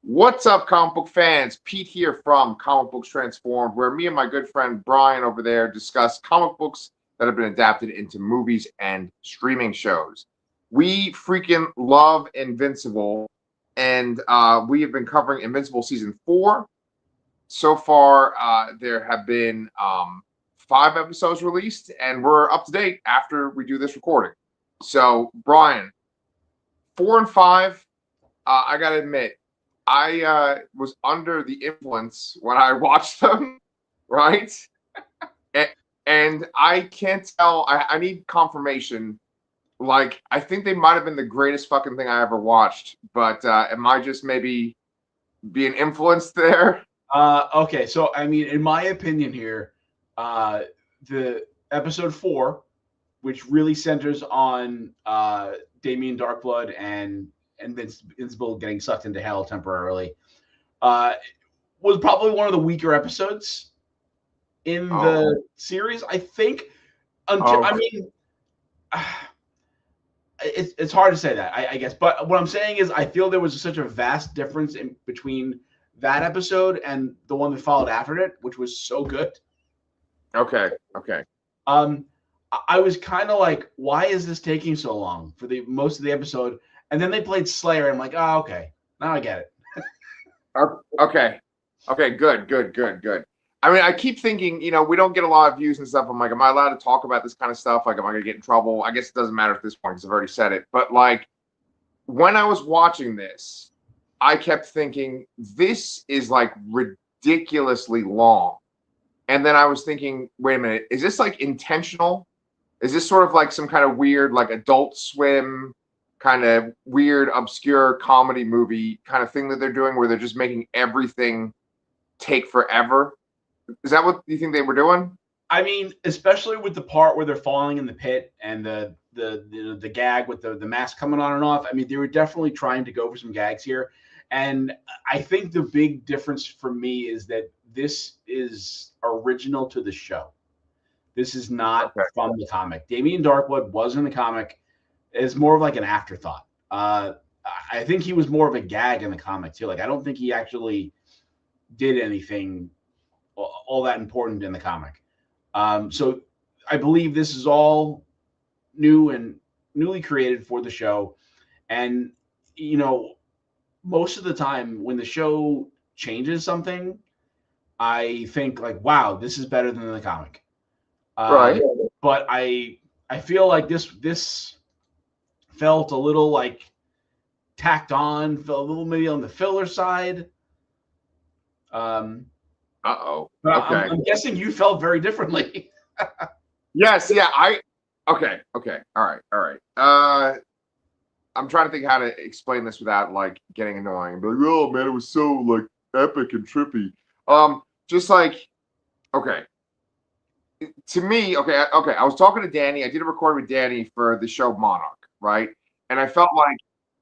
What's up, comic book fans? Pete here from Comic Books Transformed, where me and my good friend Brian over there discuss comic books that have been adapted into movies and streaming shows. We freaking love Invincible, and we have been covering Invincible season 4. So far, there have been 5 episodes released, and we're up to date after we do this recording. So, Brian, 4 and 5, I gotta admit, I was under the influence when I watched them, right? And I can't tell. I need confirmation. Like, I think they might have been the greatest fucking thing I ever watched, but am I just maybe being influenced there? Okay, so I mean, in my opinion here, the episode 4, which really centers on Damien Darkblood and Invincible getting sucked into hell temporarily, was probably one of the weaker episodes in the series. I think. I mean, it's hard to say that, I guess. But what I'm saying is, I feel there was such a vast difference in between that episode and the one that followed after it, which was so good. Okay. I was kind of like, why is this taking so long for the most of the episode? And then they played Slayer. And I'm like, oh, okay, now I get it. Okay, good. I mean, I keep thinking, we don't get a lot of views and stuff. I'm like, am I allowed to talk about this kind of stuff? Like, am I going to get in trouble? I guess it doesn't matter at this point because I've already said it. But, like, when I was watching this, I kept thinking, this is, like, ridiculously long. And then I was thinking, wait a minute, is this, like, intentional? Is this sort of like some kind of weird, like, Adult Swim kind of weird, obscure comedy movie kind of thing that they're doing where they're just making everything take forever? Is that what you think they were doing? I mean, especially with the part where they're falling in the pit and the gag with the mask coming on and off. I mean, they were definitely trying to go for some gags here. And I think the big difference for me is that this is original to the show. This is not from the comic. Damien Darkblood was in the comic. It's more of like an afterthought. I think he was more of a gag in the comic too. Like, I don't think he actually did anything all that important in the comic. So I believe this is all new and newly created for the show. And, most of the time when the show changes something, I think like, wow, this is better than the comic. Right. But I feel like this felt a little like tacked on, felt a little maybe on the filler side. Okay. I'm guessing you felt very differently. Yes. Yeah. Okay. All right. I'm trying to think how to explain this without like getting annoying. But like, oh man, it was so like epic and trippy. Just like, okay. To me, okay. I was talking to Danny. I did a recording with Danny for the show Monarch, right? And I felt like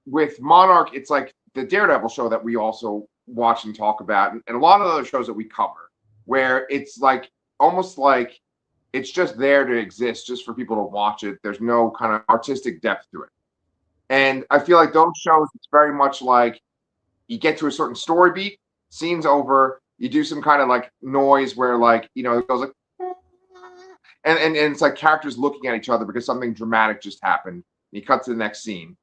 with Monarch, it's like the Daredevil show that we also watch and talk about, and a lot of other shows that we cover, where it's like almost like it's just there to exist, just for people to watch it. There's no kind of artistic depth to it. And I feel like those shows, it's very much like you get to a certain story beat, scene's over, you do some kind of like noise where like, it goes like, and it's like characters looking at each other because something dramatic just happened. You cut to the next scene.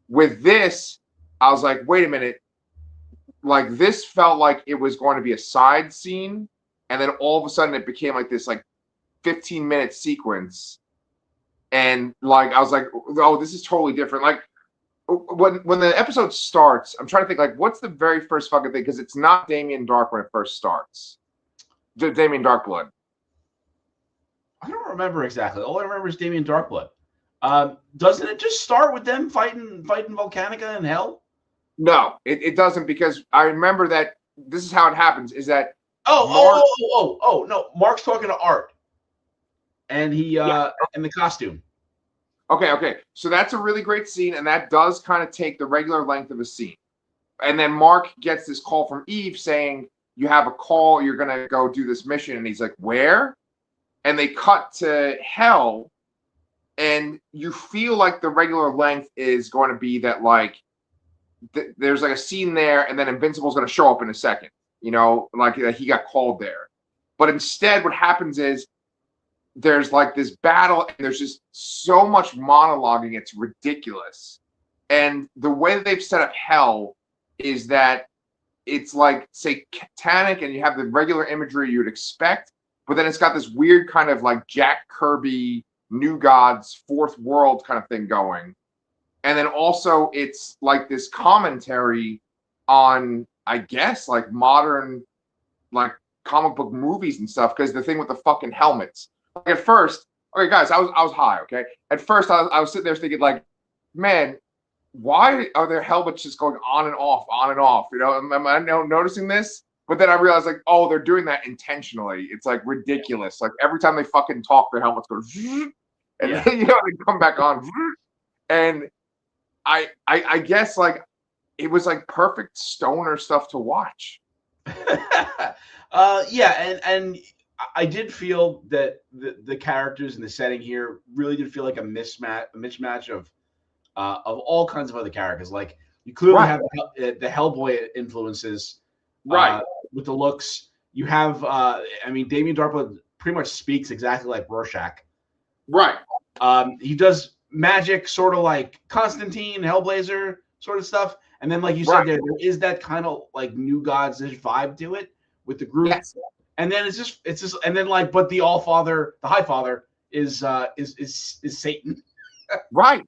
With this, I was like, wait a minute. Like, this felt like it was going to be a side scene, and then all of a sudden it became like this like 15-minute sequence. And like, I was like, oh, this is totally different. Like, when the episode starts, I'm trying to think like, what's the very first fucking thing? Because it's not Damien Dark when it first starts. Damien Darkblood. I don't remember exactly. All I remember is Damien Darkblood. Doesn't it just start with them fighting Volcanica in hell? No, it doesn't, because I remember that this is how it happens, is that no, Mark's talking to Art. And he in the costume. Okay. So that's a really great scene, and that does kind of take the regular length of a scene. And then Mark gets this call from Eve saying, you have a call, you're gonna go do this mission, and he's like, where? And they cut to hell, and you feel like the regular length is going to be that, like, there's like a scene there, and then Invincible's going to show up in a second. Like he got called there. But instead, what happens is there's like this battle, and there's just so much monologuing. It's ridiculous. And the way that they've set up Hell is that it's like satanic, and you have the regular imagery you'd expect, but then it's got this weird kind of like Jack Kirby, New Gods, Fourth World kind of thing going. And then also it's like this commentary on, I guess, like modern, like comic book movies and stuff. Because the thing with the fucking helmets, like at first, okay, guys, I was high. Okay, at first I was sitting there thinking like, man, why are their helmets just going on and off, on and off? Am I noticing this? But then I realized like, oh, they're doing that intentionally. It's like ridiculous. Like every time they fucking talk, their helmets go, and then they come back on, and I guess like it was like perfect stoner stuff to watch. And I did feel that the characters and the setting here really did feel like a mismatch of all kinds of other characters. Like you clearly have the Hellboy influences, right? With the looks. You have, Damien Darkblood pretty much speaks exactly like Rorschach. Right. He does magic sort of like Constantine, Hellblazer sort of stuff. And then, like you said, there is that kind of like New Gods-ish vibe to it with the group. Yes. And then it's just, and then like, but the All-Father, the High Father is Satan. Right.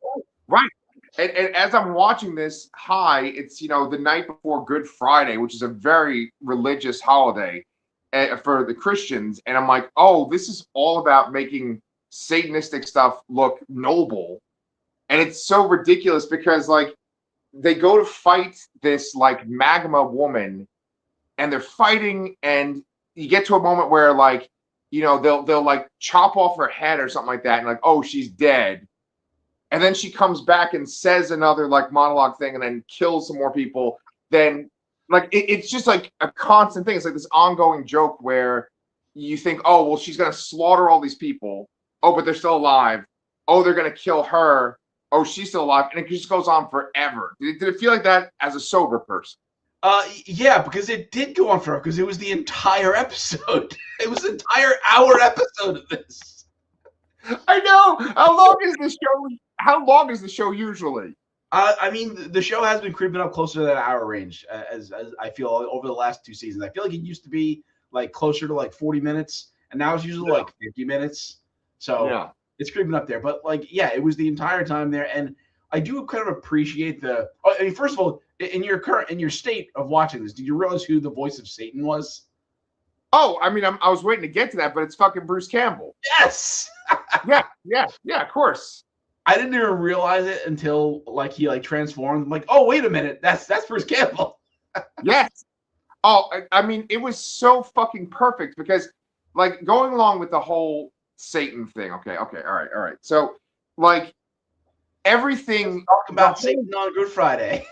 And as I'm watching this high, it's, the night before Good Friday, which is a very religious holiday for the Christians. And I'm like, oh, this is all about making Satanistic stuff look noble. And it's so ridiculous because like they go to fight this like magma woman, and they're fighting, and you get to a moment where like, they'll like chop off her head or something like that. And like, oh, she's dead. And then she comes back and says another like monologue thing, and then kills some more people. Then like it's just like a constant thing. It's like this ongoing joke where you think, oh, well, she's gonna slaughter all these people. Oh, but they're still alive. Oh, they're gonna kill her. Oh, she's still alive, and it just goes on forever. Did it feel like that as a sober person? Yeah, because it did go on forever. Because it was the entire episode. It was an entire hour episode of this. I know. How long is the show? How long is the show usually? The show has been creeping up closer to that hour range as I feel over the last two seasons. I feel like it used to be like closer to like 40 minutes, and now it's usually like 50 minutes. So it's creeping up there. But like, yeah, it was the entire time there, and I do kind of appreciate first of all, in your state of watching this, did you realize who the voice of Satan was? Oh, I was waiting to get to that, but it's fucking Bruce Campbell. Yes. yeah, of course. I didn't even realize it until like he like transformed. I'm like, oh, wait a minute, that's Bruce Campbell. Yes. Oh, it was so fucking perfect because like going along with the whole Satan thing. Okay, all right. So like everything. Let's talk about Satan on Good Friday.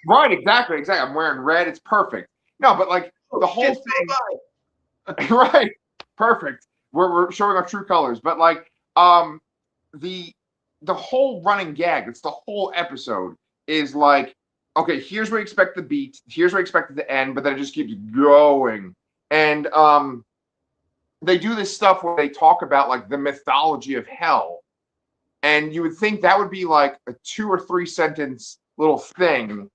Right, exactly. I'm wearing red. It's perfect. No, but like the whole thing. Right, perfect. We're showing our true colors, but like the whole running gag, it's the whole episode, is like, okay, here's where you expect the beat, here's where you expect it to end, but then it just keeps going. And they do this stuff where they talk about like the mythology of hell. And you would think that would be like a 2 or 3 sentence little thing,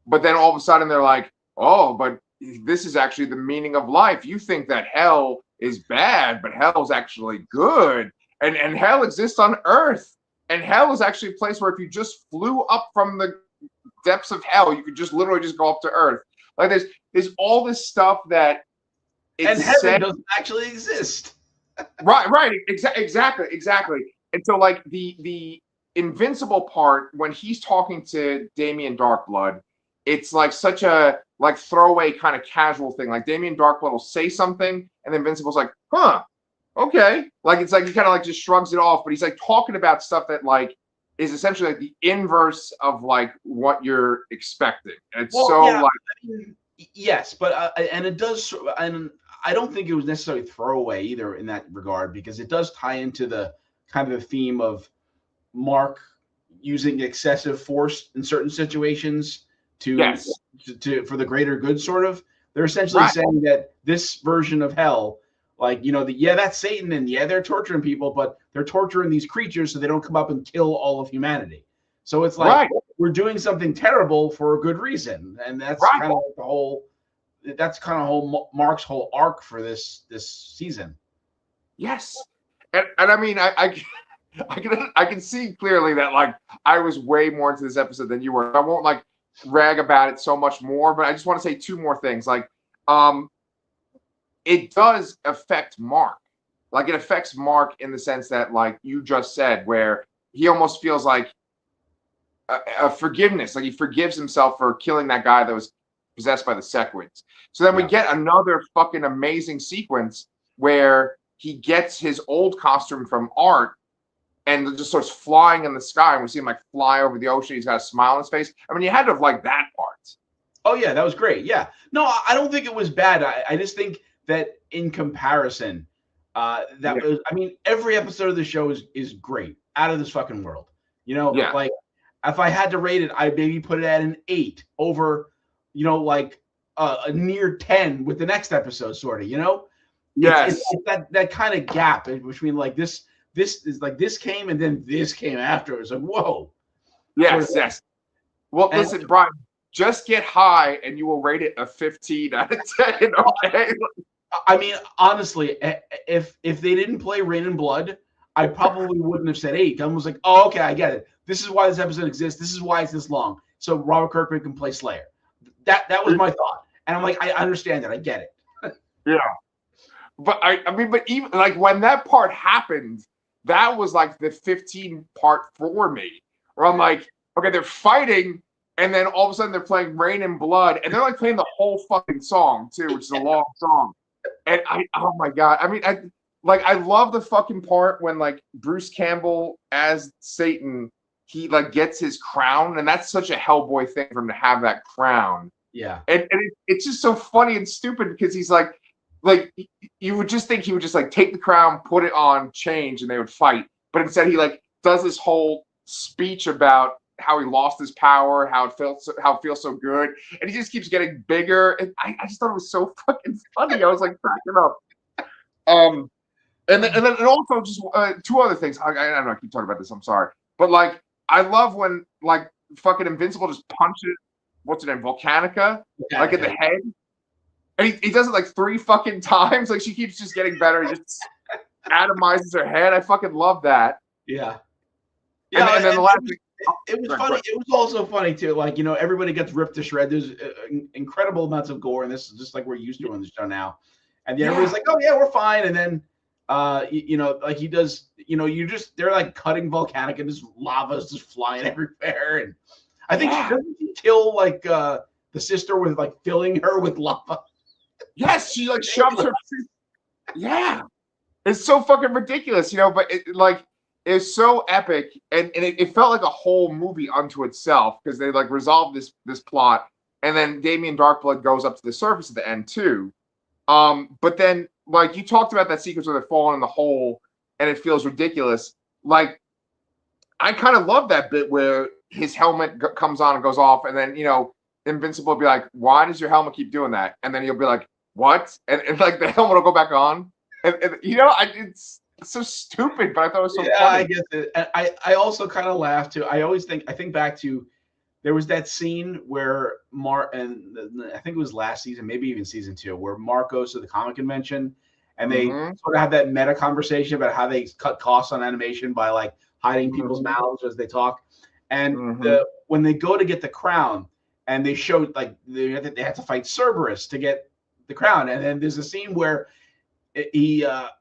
but then all of a sudden they're like, oh, but this is actually the meaning of life. You think that hell is bad, but hell is actually good. And hell exists on Earth. And hell is actually a place where if you just flew up from the depths of hell, you could just literally just go up to Earth. Like there's all this stuff that and heaven doesn't actually exist. Right. Exactly. And so like the Invincible part, when he's talking to Damien Darkblood, it's like such a like throwaway kind of casual thing. Like Damien Darkblood will say something, and then Invincible's like, huh. Okay, like it's like he kind of like just shrugs it off, but he's like talking about stuff that like is essentially like the inverse of like what you're expecting. And it's yes, but and it does, and I don't think it was necessarily throwaway either in that regard, because it does tie into the kind of the theme of Mark using excessive force in certain situations Yes. for the greater good, sort of. They're essentially Right. saying that this version of hell, like, that's Satan, and they're torturing people, but they're torturing these creatures so they don't come up and kill all of humanity. So it's like, Right. we're doing something terrible for a good reason, and that's Right. kind of like the whole. That's kind of Mark's whole arc for this season. Yes. And I mean, I can see clearly that like I was way more into this episode than you were. I won't like rag about it so much more, but I just want to say two more things. Like, it does affect Mark. Like, it affects Mark in the sense that, like you just said, where he almost feels like a forgiveness. Like, he forgives himself for killing that guy that was possessed by the Sequids. So then we get another fucking amazing sequence where he gets his old costume from Art and just starts flying in the sky, and we see him like fly over the ocean. He's got a smile on his face. I mean, you had to have liked that part. Oh yeah, that was great. Yeah, no, I don't think it was bad. I just think that in comparison, was. I mean, every episode of the show is great, out of this fucking world. Like, if I had to rate it, I'd maybe put it at an 8 over, like a near 10 with the next episode, sort of. It's that kind of gap between like this is like this came and then this came after. It's like, whoa. Yes. Well, listen, Brian, just get high and you will rate it a 15 out of 10. Okay. I mean, honestly, if they didn't play Rain and Blood, I probably wouldn't have said 8. I was like, oh, okay, I get it. This is why this episode exists. This is why it's this long. So Robert Kirkman can play Slayer. That was my thought. And I'm like, I understand that. I get it. Yeah. But I mean, but even like when that part happened, that was like the 15 part for me, where I'm like, okay, they're fighting, and then all of a sudden they're playing Rain and Blood, and they're like playing the whole fucking song too, which is a long song. And oh my God. I mean, I love the fucking part when like Bruce Campbell as Satan, he like gets his crown, and that's such a Hellboy thing for him to have that crown. Yeah. And it's just so funny and stupid because he's like you would just think he would just like take the crown, put it on, change, and they would fight. But instead he like does this whole speech about how he lost his power, how it feels so good, and he just keeps getting bigger. And I just thought it was so fucking funny. I was like cracking up. And then also just two other things. I don't know. I keep talking about this. I'm sorry, but like I love when like fucking Invincible just punches what's her name, Volcanica, like in the head. And he does it like 3 fucking times. Like she keeps just getting better. He just atomizes her head. I fucking love that. Yeah. Yeah. And then the last thing. It was funny. It was also funny too. Like, everybody gets ripped to shreds. There's incredible amounts of gore, and this is just like we're used to on the show now. And then everybody's like, "Oh yeah, we're fine." And then, like he does. They're like cutting Volcanica, and just lava's just flying everywhere. And I think doesn't he kill like the sister with like filling her with lava? Yes, she like shoves her. Yeah, it's so fucking ridiculous, But it's so epic, and it felt like a whole movie unto itself because they like resolved this plot, and then Damien Darkblood goes up to the surface at the end too. But then like you talked about that sequence where they're falling in the hole, and it feels ridiculous. Like I kind of love that bit where his helmet comes on and goes off, and then Invincible will be like, "Why does your helmet keep doing that?" And then he'll be like, "What?" And like the helmet will go back on, and it's so stupid, but I thought it was so funny. I get it. And I also kind of laugh too. I think back to there was that scene where Mark, and I think it was last season, maybe even season 2, where Mark goes to the comic convention and they sort of have that meta conversation about how they cut costs on animation by like hiding people's mouths as they talk. And when they go to get the crown, and they showed like they had to fight Cerberus to get the crown, and then there's a scene where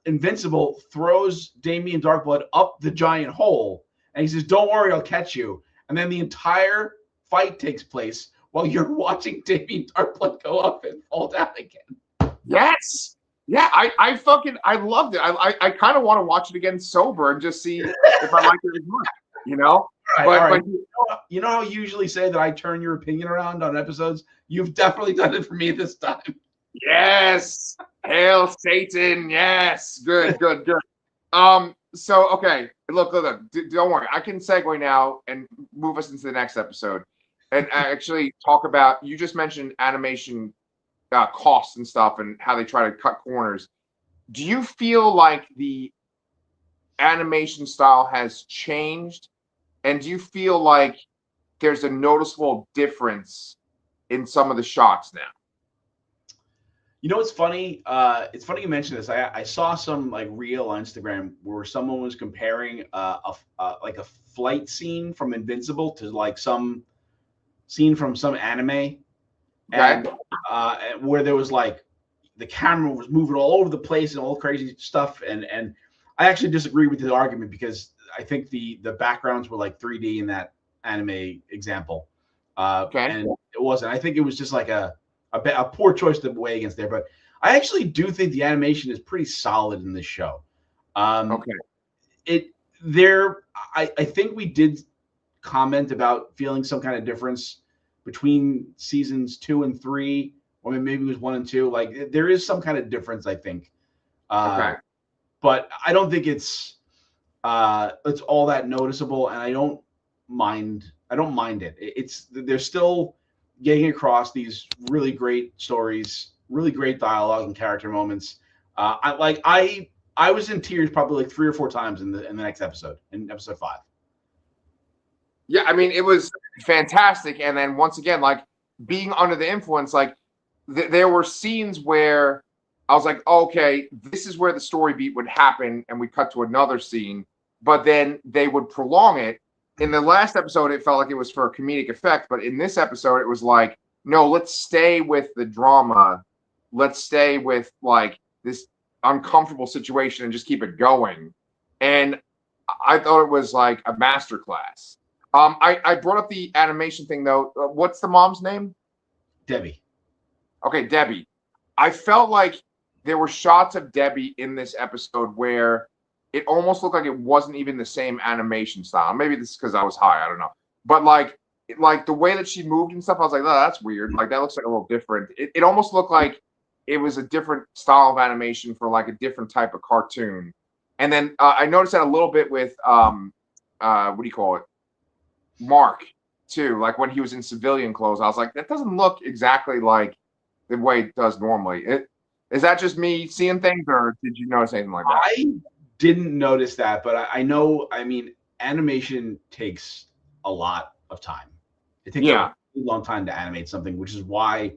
Invincible throws Damien Darkblood up the giant hole, and he says, "Don't worry, I'll catch you." And then the entire fight takes place while you're watching Damien Darkblood go up and fall down again. Yes. Yeah, I loved it. I kind of want to watch it again sober and just see if I like it as much, Right. You know how you usually say that I turn your opinion around on episodes? You've definitely done it for me this time. Yes. Hail Satan. Yes. Good. So, okay. Look. Don't worry. I can segue now and move us into the next episode. and actually talk about, you just mentioned animation costs and stuff and how they try to cut corners. Do you feel like the animation style has changed? And do you feel like there's a noticeable difference in some of the shots now? You know, it's funny. It's funny you mentioned this. I saw some like reel on Instagram where someone was comparing like a flight scene from Invincible to like some scene from some anime, Okay. and where there was like the camera was moving all over the place and all crazy stuff. And I actually disagree with the argument because I think the backgrounds were like 3D in that anime example, Okay. and it wasn't. I think it was just like a poor choice to weigh against there. But I actually do think the animation is pretty solid in this show. Um, Okay. it there, I think we did comment about feeling some kind of difference between seasons 2 and 3, or maybe it was 1 and 2. Like there is some kind of difference, I think. Okay. But I don't think it's all that noticeable, and I don't mind it. It's they're still getting across these really great stories, really great dialogue and character moments. I was in tears probably like 3 or 4 times in the next episode, in episode 5. Yeah, I mean, it was fantastic. And then once again, like being under the influence, like there were scenes where I was like, okay, this is where the story beat would happen, and we cut to another scene, but then they would prolong it. In the last episode, it felt like it was for a comedic effect, but in this episode, it was like, no, let's stay with the drama. Let's stay with like this uncomfortable situation and just keep it going. And I thought it was like a masterclass. I brought up the animation thing though. What's the mom's name? Debbie. Okay, Debbie. I felt like there were shots of Debbie in this episode where it almost looked like it wasn't even the same animation style. Maybe this is because I was high. I don't know. But like the way that she moved and stuff, I was like, oh, that's weird. Like that looks like a little different. It almost looked like it was a different style of animation for like a different type of cartoon. And then I noticed that a little bit with what do you call it? Mark too. Like when he was in civilian clothes, I was like, that doesn't look exactly like the way it does normally. Is that just me seeing things, or did you notice anything like that? I didn't notice that, but I know. I mean, animation takes a lot of time. It takes a Yeah, really long time to animate something, which is why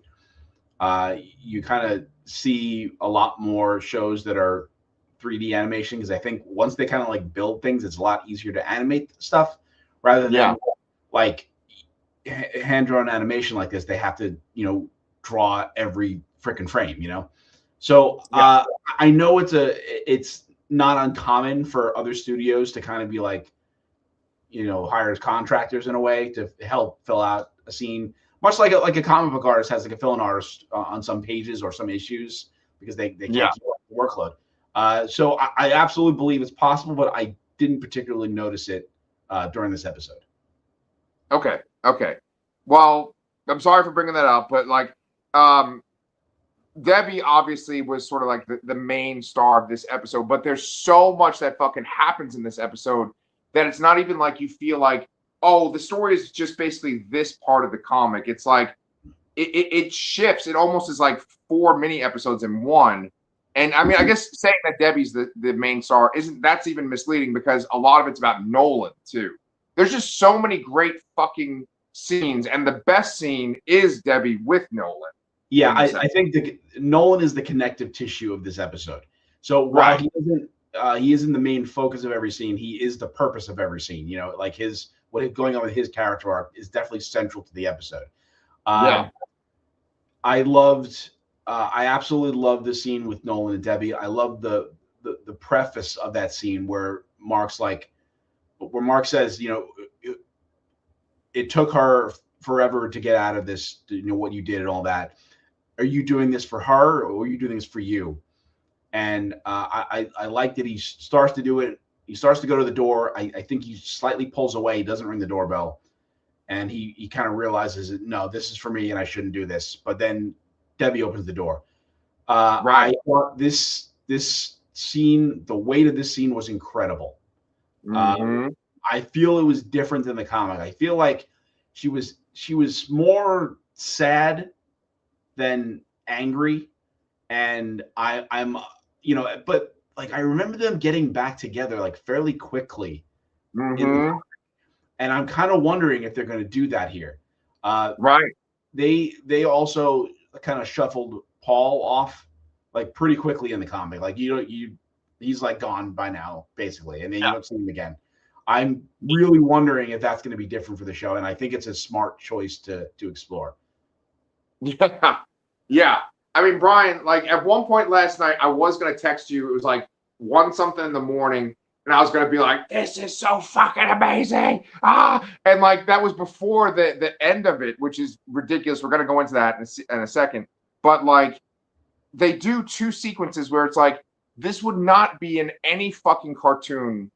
you kind of see a lot more shows that are 3D animation. Because I think once they kind of like build things, it's a lot easier to animate stuff rather yeah, than like hand drawn animation like this. They have to, draw every freaking frame. So yeah. I know it's not uncommon for other studios to kind of be like, hire contractors in a way to help fill out a scene, much like a comic book artist has like a fill-in artist on some pages or some issues because they can't Yeah. keep up the workload. So I absolutely believe it's possible, but I didn't particularly notice it during this episode. Okay. Okay. Well, I'm sorry for bringing that up, but like, um, Debbie obviously was sort of like the main star of this episode, but there's so much that fucking happens in this episode that it's not even like you feel like, oh, the story is just basically this part of the comic. It's like it shifts. It almost is like 4 mini episodes in one. And I mean, I guess saying that Debbie's the main star that's even misleading because a lot of it's about Nolan too. There's just so many great fucking scenes, and the best scene is Debbie with Nolan. Yeah, I think Nolan is the connective tissue of this episode. So while he isn't the main focus of every scene, he is the purpose of every scene. Like what is going on with his character arc is definitely central to the episode. Yeah. I absolutely loved the scene with Nolan and Debbie. I love the preface of that scene where Mark says, it took her forever to get out of this, what you did and all that. Are you doing this for her, or are you doing this for you? And I like that he starts to do it. He starts to go to the door. I think he slightly pulls away. He doesn't ring the doorbell. And he kind of realizes that, no, this is for me and I shouldn't do this. But then Debbie opens the door. I thought this scene, the weight of this scene was incredible. Mm-hmm. I feel it was different than the comic. I feel like she was she was more sad than angry, and I'm but like I remember them getting back together like fairly quickly in the Mm-hmm. and I'm kind of wondering if they're going to do that here. Right. They also kind of shuffled Paul off like pretty quickly in the comic. Like he's like gone by now basically, and then you Yeah. don't see him again. I'm really wondering if that's going to be different for the show, and I think it's a smart choice to explore. Yeah. Yeah. I mean, Brian, like at one point last night, I was gonna text you. It was like one something in the morning, and I was gonna be like, "This is so fucking amazing!" And like that was before the end of it, which is ridiculous. We're gonna go into that in a second. But like, they do two sequences where it's like this would not be in any fucking cartoon,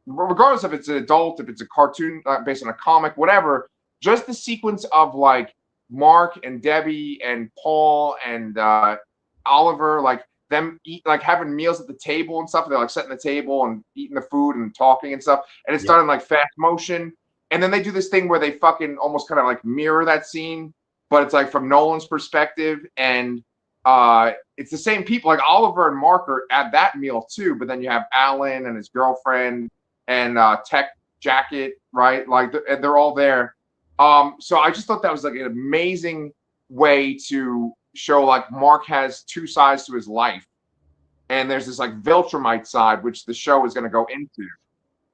regardless if it's an adult, if it's a cartoon based on a comic, whatever. Just the sequence of like Mark and Debbie and Paul and Oliver, like them eat, like having meals at the table and stuff. They're like setting the table and eating the food and talking and stuff, and it's Yeah. done in like fast motion. And then they do this thing where they fucking almost kind of like mirror that scene, but it's like from Nolan's perspective, and it's the same people. Like Oliver and Mark are at that meal too, but then you have Alan and his girlfriend and Tech Jacket, right? Like they're all there. So I just thought that was like an amazing way to show like Mark has two sides to his life, and there's this like Viltrumite side, which the show is going to go into.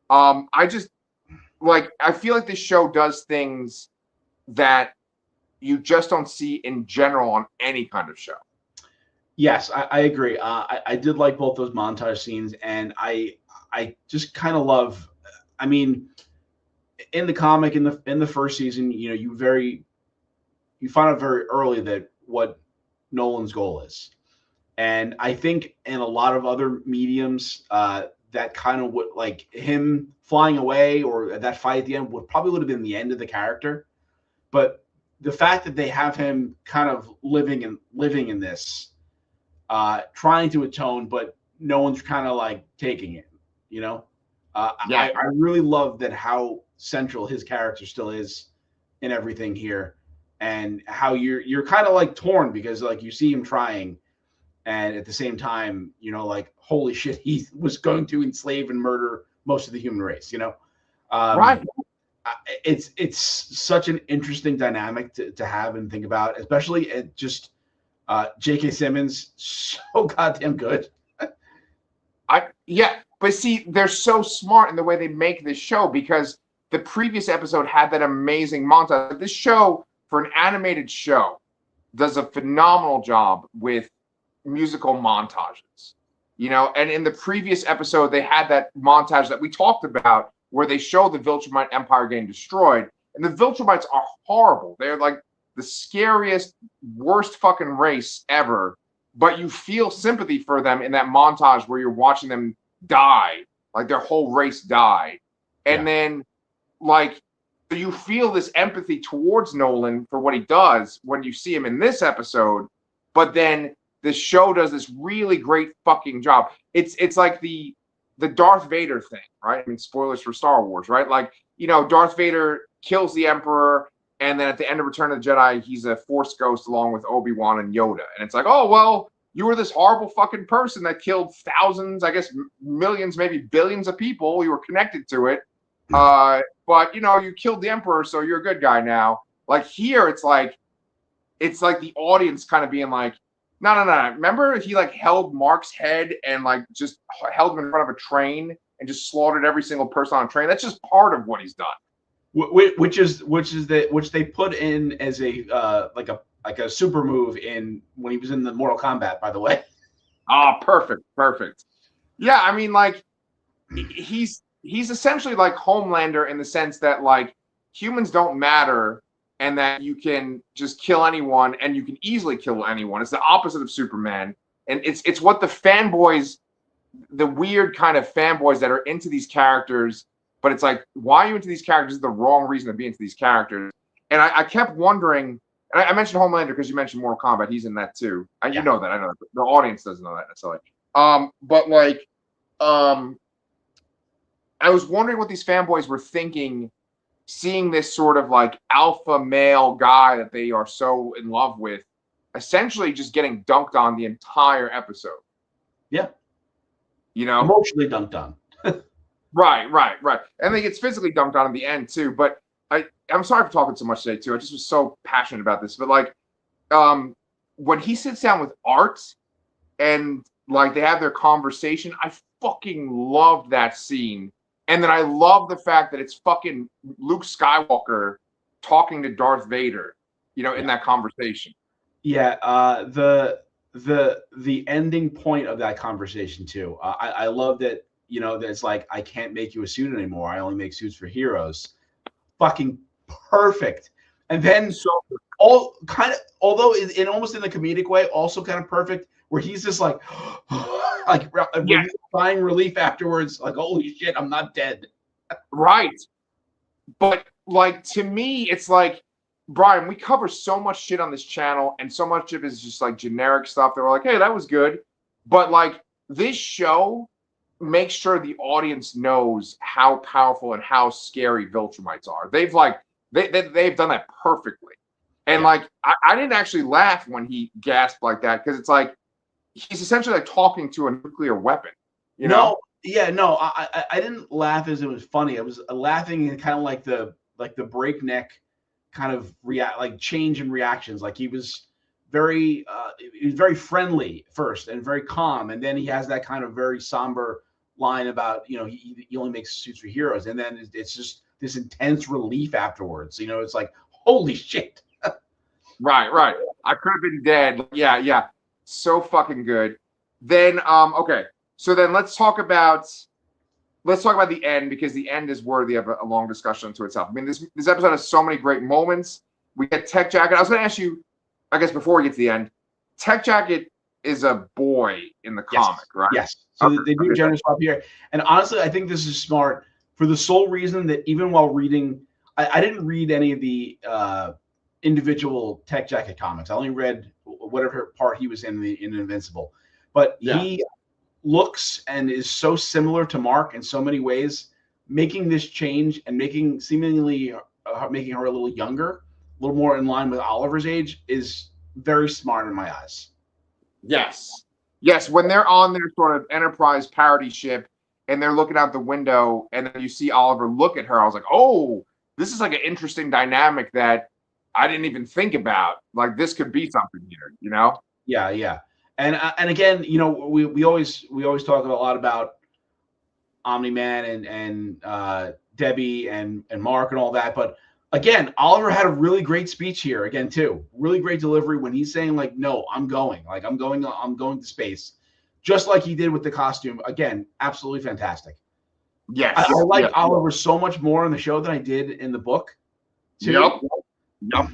I just like I feel like this show does things that you just don't see in general on any kind of show. Yes, I agree. I did like both those montage scenes, and I just kind of love. I mean, in the comic in the first season, you find out very early that what Nolan's goal is, and I think in a lot of other mediums, that kind of would like him flying away or that fight at the end would have been the end of the character, but the fact that they have him kind of living in this, trying to atone, but no one's kind of like taking it, you know. Yeah, I really love that how central his character still is in everything here, and how you're kind of like torn because like you see him trying, and at the same time, like holy shit, he was going to enslave and murder most of the human race, right. It's such an interesting dynamic to have and think about, especially at just J.K. Simmons, so goddamn good. Yeah, but see, they're so smart in the way they make this show because the previous episode had that amazing montage. This show, for an animated show, does a phenomenal job with musical montages. And in the previous episode, they had that montage that we talked about where they show the Viltrumite Empire getting destroyed. And the Viltrumites are horrible. They're like the scariest, worst fucking race ever. But you feel sympathy for them in that montage where you're watching them die, like their whole race died. And Yeah. then, like, you feel this empathy towards Nolan for what he does when you see him in this episode. But then the show does this really great fucking job. It's like the Darth Vader thing, right? I mean, spoilers for Star Wars, right? Like, Darth Vader kills the Emperor, and then at the end of Return of the Jedi, he's a Force ghost along with Obi-Wan and Yoda. And it's like, oh, well, you were this horrible fucking person that killed thousands, I guess millions, maybe billions of people. You were connected to it. But, you killed the Emperor, so you're a good guy now. Like here, it's like the audience kind of being like, no. Remember he like held Mark's head and like just held him in front of a train and just slaughtered every single person on a train. That's just part of what he's done. Which they put in as a like a super move in when he was in the Mortal Kombat, by the way. Perfect. Yeah, I mean, like he's essentially like Homelander in the sense that like humans don't matter and that you can just kill anyone and you can easily kill anyone. It's the opposite of Superman, and it's what the fanboys, the weird kind of fanboys that are into these characters. But it's like, why are you into these characters? This is the wrong reason to be into these characters. And I kept wondering, and I mentioned Homelander because you mentioned Mortal Kombat. He's in that too. Yeah. You know that. I know that. The audience doesn't know that necessarily. But like, I was wondering what these fanboys were thinking seeing this sort of like alpha male guy that they are so in love with, essentially just getting dunked on the entire episode. Yeah. You know? Emotionally dunked on. Right. And he gets physically dunked on in the end too. But I'm sorry for talking so much today too. I just was so passionate about this. But like, when he sits down with Art and like they have their conversation, I fucking love that scene. And then I love the fact that it's fucking Luke Skywalker talking to Darth Vader, you know, in that conversation. Yeah, the ending point of that conversation too. I love that, you know, that's like, I can't make you a suit anymore. I only make suits for heroes. Fucking perfect. And then all kind of, although in almost in the comedic way, also kind of perfect, where he's just like, like finding relief afterwards, like, holy shit, I'm not dead. Right. But like, to me, it's like, Brian, we cover so much shit on this channel, and so much of it is just like generic stuff that we're like, hey, that was good. But like, this show makes sure the audience knows how powerful and how scary Viltrumites are. They've like, they've done that perfectly. And like, I didn't actually laugh when he gasped like that, because it's like, he's essentially like talking to a nuclear weapon, you know? No, I didn't laugh as it was funny. I was laughing in kind of like the breakneck kind of change in reactions. Like he was very friendly first and very calm, and then he has that kind of very somber line about, you know, he only makes suits for heroes, and then it's just this intense relief afterwards. You know, it's like, holy shit. Right. I could have been dead. Yeah. So fucking good. Then okay. So then let's talk about the end, because the end is worthy of a long discussion unto itself. I mean, this episode has so many great moments. We get Tech Jacket. I was going to ask you, I guess before we get to the end, Tech Jacket is a boy in the comic, right? Yes. So they do gender swap here. And honestly, I think this is smart for the sole reason that even while reading, I didn't read any of the individual Tech Jacket comics. I only read whatever part he was in Invincible. But he looks and is so similar to Mark in so many ways, making this change and making making her a little younger, a little more in line with Oliver's age, is very smart in my eyes. Yes. When they're on their sort of Enterprise parody ship and they're looking out the window and then you see Oliver look at her, I was like, oh, this is like an interesting dynamic that I didn't even think about. Like, this could be something here, you know? Yeah. And again, you know, we always talk a lot about Omni-Man and Debbie and Mark and all that, but again, Oliver had a really great speech here again too. Really great delivery when he's saying like, "No, I'm going to space," just like he did with the costume. Again, absolutely fantastic. Yes, I like Oliver so much more in the show than I did in the book too. Yep.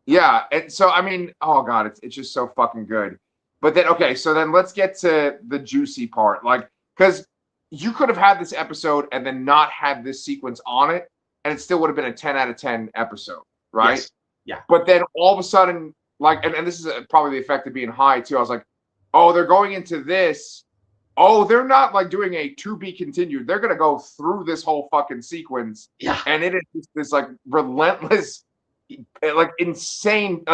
Yeah, and so I mean, oh god, it's just so fucking good. But then okay, so then let's get to the juicy part, like, because you could have had this episode and then not had this sequence on it, and it still would have been a 10 out of 10 episode, right? Yes. Yeah. But then all of a sudden, like, and this is probably the effect of being high too. I was like, oh, they're going into this. Oh, they're not like doing a to be continued. They're gonna go through this whole fucking sequence, and it is just this like relentless, like insane,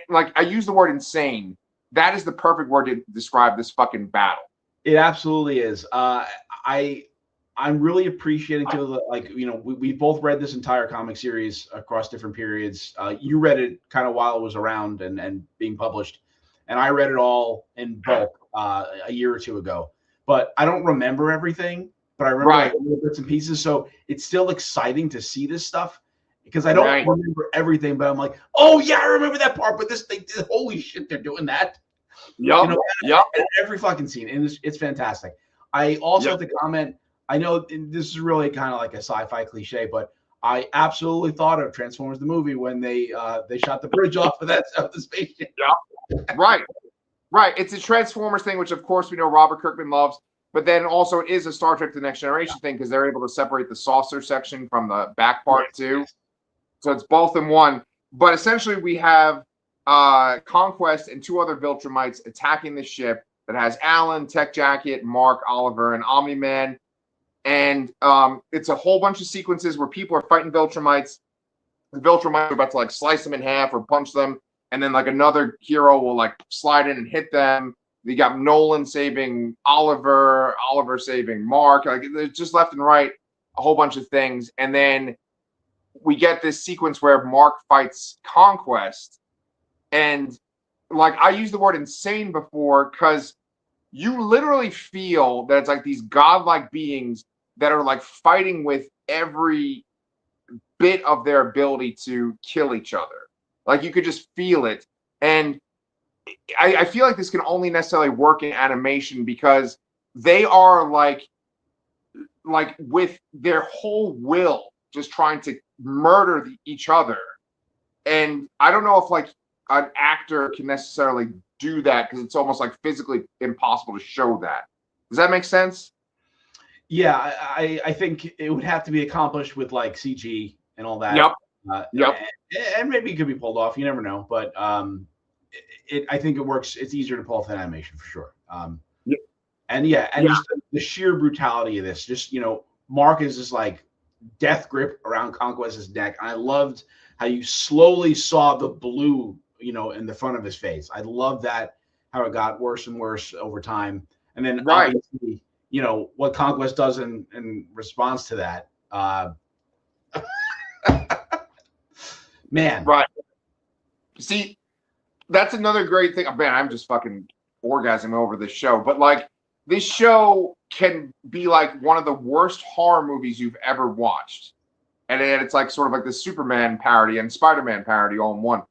like I use the word insane. That is the perfect word to describe this fucking battle. It absolutely is. I'm really appreciating too, like, you know, we both read this entire comic series across different periods. You read it kind of while it was around and being published, and I read it all in bulk a year or two ago. But I don't remember everything, but I remember like little bits and pieces. So it's still exciting to see this stuff, because I don't remember everything, but I'm like, oh yeah, I remember that part. But this thing, holy shit, they're doing that. Yep. You know, every fucking scene, and it's fantastic. I also have to comment. I know this is really kind of like a sci-fi cliche, but I absolutely thought of Transformers the movie when they shot the bridge off of the spaceship. Yeah. Right. It's a Transformers thing, which of course we know Robert Kirkman loves, but then also it is a Star Trek: The Next Generation thing, because they're able to separate the saucer section from the back part too. So it's both in one. But essentially we have Conquest and two other Viltrumites attacking the ship that has Alan, Tech Jacket, Mark, Oliver, and Omni-Man. and it's a whole bunch of sequences where people are fighting Viltrumites. The Viltrumites are about to like slice them in half or punch them, and then like another hero will like slide in and hit them. You got Nolan saving Oliver, Oliver saving Mark. Like it's just left and right, a whole bunch of things, and then we get this sequence where Mark fights Conquest, and like I used the word insane before because you literally feel that it's like these godlike beings that are like fighting with every bit of their ability to kill each other. Like you could just feel it. And I feel like this can only necessarily work in animation because they are like with their whole will just trying to murder each other. And I don't know if like an actor can necessarily do that because it's almost like physically impossible to show that. Does that make sense? Yeah, I think it would have to be accomplished with like CG and all that. Yep. Yep. And maybe it could be pulled off. You never know. But I think it works. It's easier to pull off an animation for sure. Yep. And just the sheer brutality of this. Just Mark is just like death grip around Conquest's neck. And I loved how you slowly saw the blue, in the front of his face. I love that, how it got worse and worse over time. And then obviously, what Conquest does in response to that. Man. Right. See, that's another great thing. Man, I'm just fucking orgasming over this show. But like, this show can be like one of the worst horror movies you've ever watched. And it's like sort of like the Superman parody and Spider-Man parody all in one.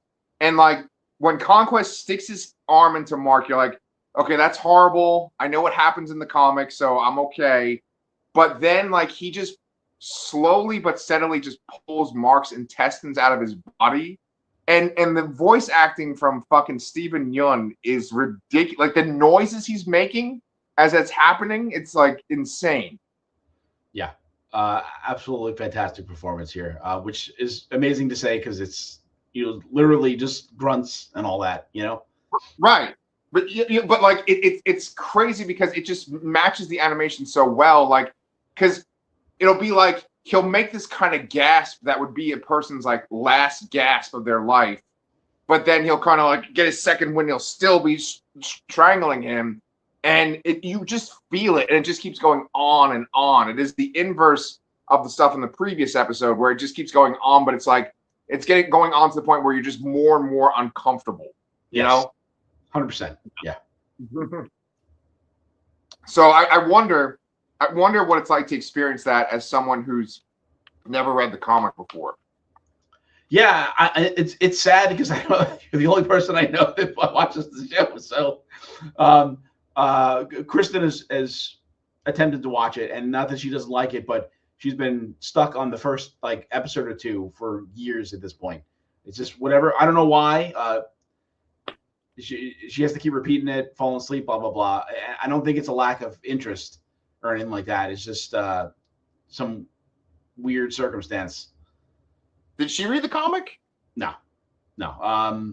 And like when Conquest sticks his arm into Mark, you're like, okay, that's horrible. I know what happens in the comics, so I'm okay. But then like he just slowly but steadily just pulls Mark's intestines out of his body. And the voice acting from fucking Steven Yeun is ridiculous. Like the noises he's making as that's happening, it's like insane. Yeah. Absolutely fantastic performance here, which is amazing to say because it's literally just grunts and all that, Right, but like it's crazy because it just matches the animation so well. Like, because it'll be like he'll make this kind of gasp that would be a person's like last gasp of their life, but then he'll kind of like get his second wind. He'll still be strangling him. And you just feel it, and it just keeps going on and on. It is the inverse of the stuff in the previous episode, where it just keeps going on, but it's like it's going on to the point where you're just more and more uncomfortable. You know, 100%. Yeah. So I wonder what it's like to experience that as someone who's never read the comic before. Yeah, it's sad because you're the only person I know that watches the show. So. Kristen has attempted to watch it, and not that she doesn't like it, but she's been stuck on the first like episode or two for years at this point. It's just whatever. I don't know why. She has to keep repeating it, falling asleep, blah blah blah. I don't think it's a lack of interest or anything like that. It's just some weird circumstance. Did she read the comic? No. I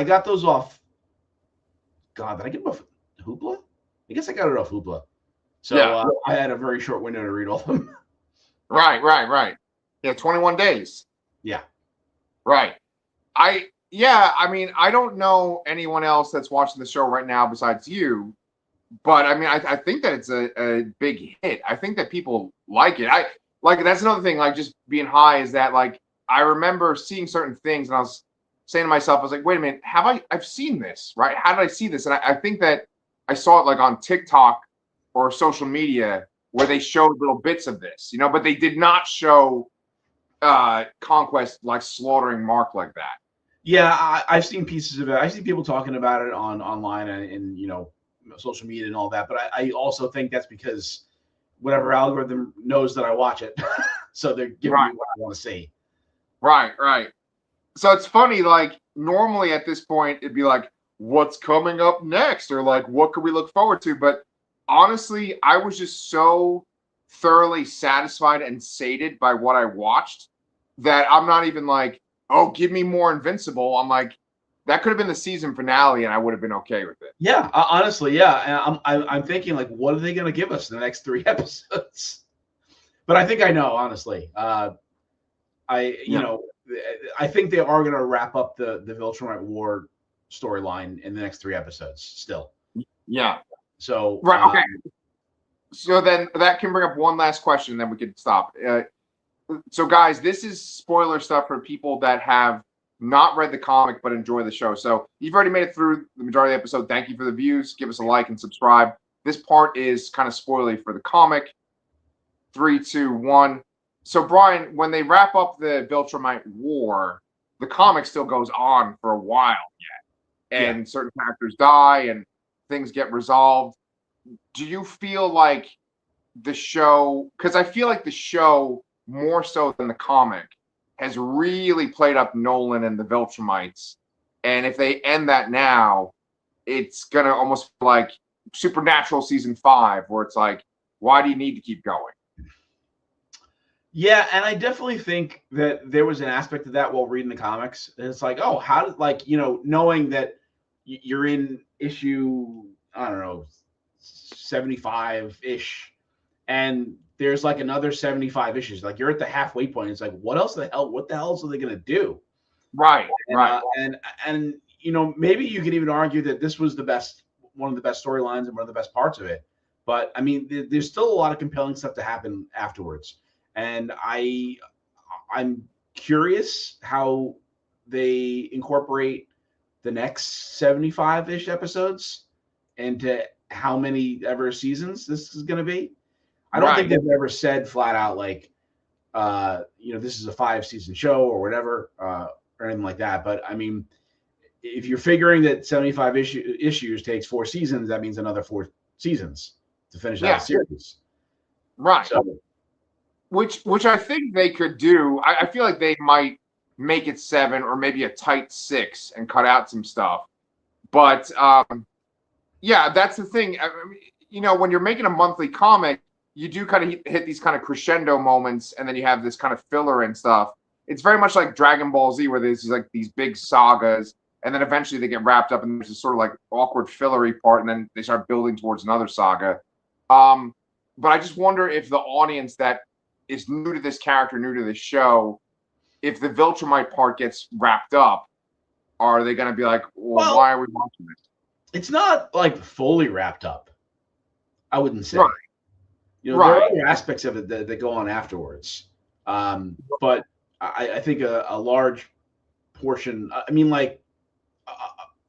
got those off. God, did I get them off Hoopla? I guess I got it off Hoopla. So yeah. I had a very short window to read all of them. Right. Yeah, 21 days. Yeah. Right. I mean, I don't know anyone else that's watching the show right now besides you, but I mean, I think that it's a big hit. I think that people like it. That's another thing, like just being high is that like I remember seeing certain things and I was saying to myself, I was like, wait a minute, I've seen this, right? How did I see this? And I think that I saw it like on TikTok or social media where they showed little bits of this, but they did not show Conquest like slaughtering Mark like that. Yeah, I've seen pieces of it. I've seen people talking about it online and social media and all that. But I also think that's because whatever algorithm knows that I watch it, so they're giving me what I want to see. Right. So it's funny, like normally at this point it'd be like, what's coming up next? Or like, what could we look forward to? But honestly, I was just so thoroughly satisfied and sated by what I watched that I'm not even like, oh, give me more Invincible. I'm like, that could have been the season finale, and I would have been okay with it. Yeah, honestly, yeah. And I'm thinking like, what are they going to give us in the next 3 episodes? But I think I know, honestly. I think they are going to wrap up the Viltrumite War storyline in the next 3 episodes. Still, Yeah. So right. Okay. So then that can bring up one last question, then we could stop. So guys, this is spoiler stuff for people that have not read the comic but enjoy the show. So you've already made it through the majority of the episode. Thank you for the views. Give us a like and subscribe. This part is kind of spoilery for the comic. 3, 2, 1. So Brian, when they wrap up the Viltrumite War, the comic still goes on for a while yet, and certain characters die and things get resolved. Do you feel like the show, because I feel like the show more so than the comic has really played up Nolan and the Viltrumites, and if they end that now, it's gonna almost feel like Supernatural season 5, where it's like, why do you need to keep going? Yeah, and I definitely think that there was an aspect of that while reading the comics. It's like, oh, how did, like, knowing that you're in issue, I don't know, 75-ish, and there's like another 75 issues. Like, you're at the halfway point. It's like, what the hell are they going to do? Right, and, right. And maybe you could even argue that this was one of the best storylines and one of the best parts of it. But I mean, there's still a lot of compelling stuff to happen afterwards. And I'm curious how they incorporate the next 75-ish episodes into how many ever seasons this is going to be. I don't think they've ever said flat out like, this is a 5-season show or whatever, or anything like that. But I mean, if you're figuring that 75 issues takes 4 seasons, that means another 4 seasons to finish out the series. Right. So, which I think they could do. I feel like they might make it 7 or maybe a tight 6 and cut out some stuff. But yeah, that's the thing. I mean, when you're making a monthly comic, you do kind of hit these kind of crescendo moments, and then you have this kind of filler and stuff. It's very much like Dragon Ball Z, where there's like these big sagas, and then eventually they get wrapped up, and there's this sort of like awkward fillery part, and then they start building towards another saga. But I just wonder if the audience that is new to this character, new to this show, if the Viltrumite part gets wrapped up, are they going to be like, well, why are we watching this? It's not like fully wrapped up, I wouldn't say. Right. There are other aspects of it that go on afterwards. But I think a large portion, I mean, like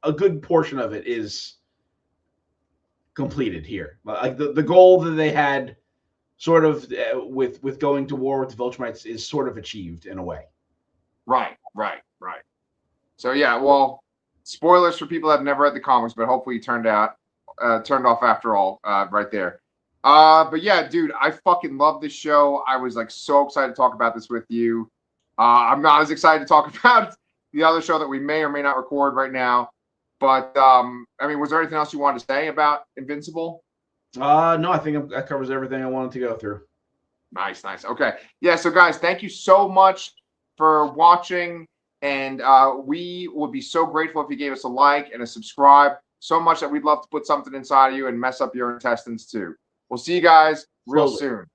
a good portion of it is completed here. Like the goal that they had sort of with going to war with the Viltrumites is sort of achieved in a way. Right. So yeah, well, spoilers for people that have never read the comics, but hopefully you turned off after all, right there. But yeah, dude, I fucking love this show. I was like so excited to talk about this with you. I'm not as excited to talk about the other show that we may or may not record right now. But I mean, was there anything else you wanted to say about Invincible? No, I think that covers everything I wanted to go through. Nice. Okay. Yeah, so guys, thank you so much for watching. And we would be so grateful if you gave us a like and a subscribe. So much that we'd love to put something inside of you and mess up your intestines too. We'll see you guys real soon.